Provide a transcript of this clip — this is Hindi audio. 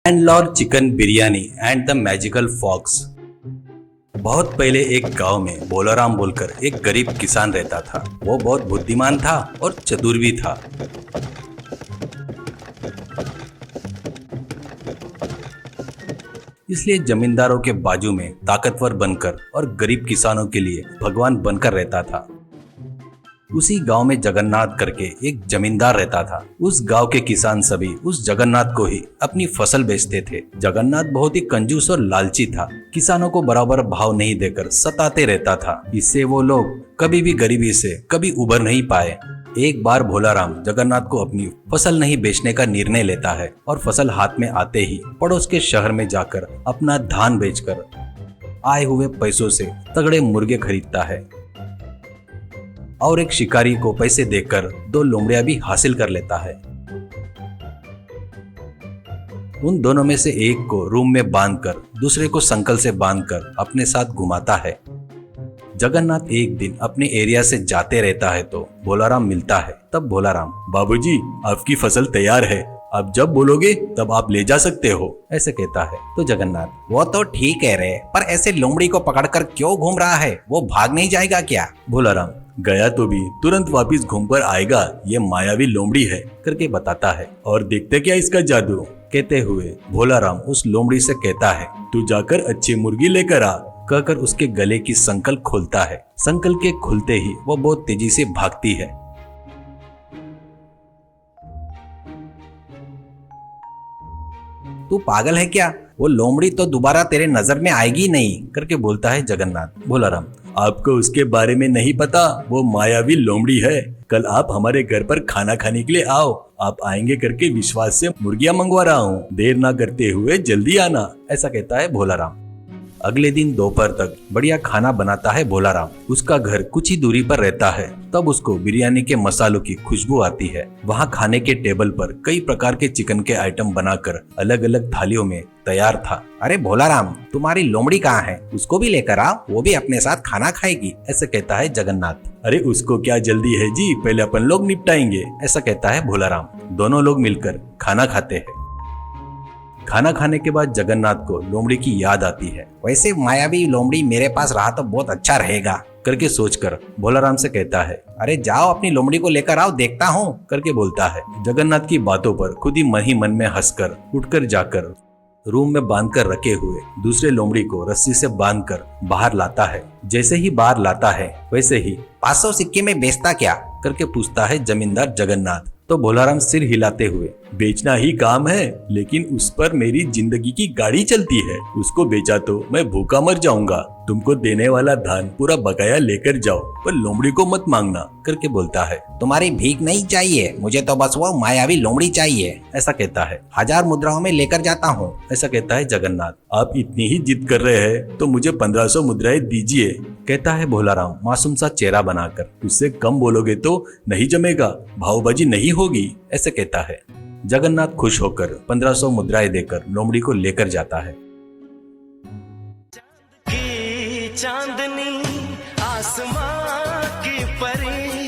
Landlord chicken biryani and the magical fox. बहुत पहले एक गांव में बोलाराम बोलकर एक गरीब किसान रहता था। वो बहुत बुद्धिमान था और चतुर भी था। इसलिए जमींदारों के बाजू में ताकतवर बनकर और गरीब किसानों के लिए भगवान बनकर रहता था। उसी गांव में जगन्नाथ करके एक जमींदार रहता था। उस गांव के किसान सभी उस जगन्नाथ को ही अपनी फसल बेचते थे। जगन्नाथ बहुत ही कंजूस और लालची था। किसानों को बराबर भाव नहीं देकर सताते रहता था। इससे वो लोग कभी भी गरीबी से कभी उबर नहीं पाए। एक बार भोलाराम जगन्नाथ को अपनी फसल नहीं बेचने का निर्णय लेता है और फसल हाथ में आते ही पड़ोस के शहर में जाकर अपना धान बेचकर आए हुए पैसों से तगड़े मुर्गे खरीदता है और एक शिकारी को पैसे देकर 2 लोमड़ियां भी हासिल कर लेता है। उन दोनों में से एक को रूम में बांधकर दूसरे को संकल से बांधकर अपने साथ घुमाता है। जगन्नाथ एक दिन अपने एरिया से जाते रहता है तो भोलाराम मिलता है। तब भोलाराम, बाबूजी आपकी फसल तैयार है, आप जब बोलोगे तब आप ले जा सकते हो, ऐसे कहता है। तो जगन्नाथ, वो तो ठीक कह रहे, पर ऐसे लोमड़ी को पकड़कर क्यों घूम रहा है? वो भाग नहीं जाएगा क्या? भोलाराम, गया तो भी तुरंत वापिस घूमकर आएगा, ये मायावी लोमड़ी है, करके बताता है। और देखते क्या इसका जादू। कहते हुए भोलाराम उस लोमड़ी से कहता है, तू जाकर अच्छी मुर्गी लेकर आ, कहकर उसके गले की संकल खोलता है। संकल के खुलते ही वो बहुत तेजी से भागती है। तू पागल है क्या? वो लोमड़ी तो दोबारा तेरे नजर में आएगी नहीं, करके बोलता है जगन्नाथ। भोलाराम, आपको उसके बारे में नहीं पता, वो मायावी लोमड़ी है। कल आप हमारे घर पर खाना खाने के लिए आओ, आप आएंगे करके विश्वास से मुर्गियां मंगवा रहा हूँ, देर ना करते हुए जल्दी आना, ऐसा कहता है भोलाराम। अगले दिन दोपहर तक बढ़िया खाना बनाता है भोलाराम। उसका घर कुछ ही दूरी पर रहता है। तब उसको बिरयानी के मसालों की खुशबू आती है। वहाँ खाने के टेबल पर कई प्रकार के चिकन के आइटम बनाकर अलग अलग थालियों में तैयार था। अरे भोलाराम, तुम्हारी लोमड़ी कहाँ है? उसको भी लेकर आओ, वो भी अपने साथ खाना खाएगी, ऐसे कहता है जगन्नाथ। अरे उसको क्या जल्दी है जी, पहले अपन लोग निपटाएंगे, ऐसा कहता है भोलाराम। दोनों लोग मिलकर खाना खाते हैं। खाना खाने के बाद जगन्नाथ को लोमड़ी की याद आती है। वैसे मायावी लोमड़ी मेरे पास रहा तो बहुत अच्छा रहेगा, करके सोचकर भोलाराम से कहता है, अरे जाओ अपनी लोमड़ी को लेकर आओ, देखता हूँ, करके बोलता है। जगन्नाथ की बातों पर खुद ही मन में हंसकर उठकर जाकर रूम में बांधकर रखे हुए दूसरे लोमड़ी को रस्सी से बांधकर बाहर लाता है। जैसे ही बाहर लाता है वैसे ही 500 सिक्के में बेचता क्या? करके पूछता है जमींदार जगन्नाथ। तो भोलाराम सिर हिलाते हुए, बेचना ही काम है, लेकिन उस पर मेरी जिंदगी की गाड़ी चलती है, उसको बेचा तो मैं भूखा मर जाऊंगा। तुमको देने वाला धान पूरा बकाया लेकर जाओ, पर लोमड़ी को मत मांगना, करके बोलता है। तुम्हारी भीख नहीं चाहिए, मुझे तो बस वो मायावी लोमड़ी चाहिए, ऐसा कहता है। 1000 मुद्राओं में लेकर जाता हूँ, ऐसा कहता है जगन्नाथ। आप इतनी ही जिद कर रहे हैं तो मुझे 1500 मुद्राएं दीजिए, कहता है भोलाराम मासूम सा चेहरा बनाकर। उससे कम बोलोगे तो नहीं जमेगा, भावबाजी नहीं होगी, ऐसे कहता है। जगन्नाथ खुश होकर 1500 मुद्राएं देकर लोमड़ी को लेकर जाता है। चांदनी